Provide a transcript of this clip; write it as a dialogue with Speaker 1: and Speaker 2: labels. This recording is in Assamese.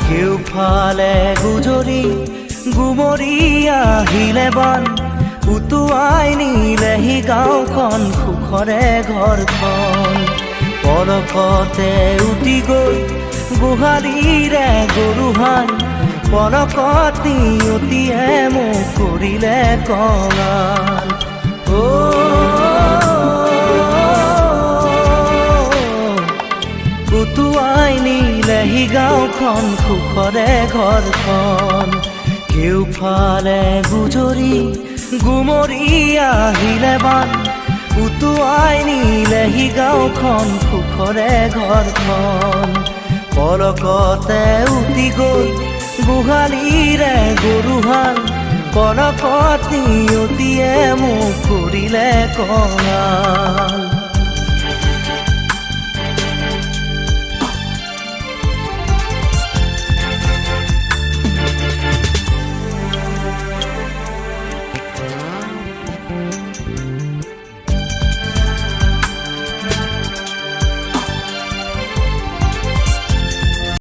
Speaker 1: কেউফালে গুজৰি গুমৰি আহিলে বান উটুৱাই নিলেহি গাঁওখন সুখৰে ঘৰখন পলকতে উটি গৈ গোহালিৰে গৰুহাল পলকত নিয়তিয়ে মোক কৰিলে কঙাল উটুৱাই নিলেহি গাঁওখন সুখৰে ঘৰখন কেউফালে গুজৰি গুমৰি আহিলে বান উটুৱাই নিলেহি গাঁওখন সুখৰে ঘৰখন পলকতে উটি গৈ গোহালিৰে গৰুহাল পলকত নিয়তিয়ে মোক কৰিলে কঙাল।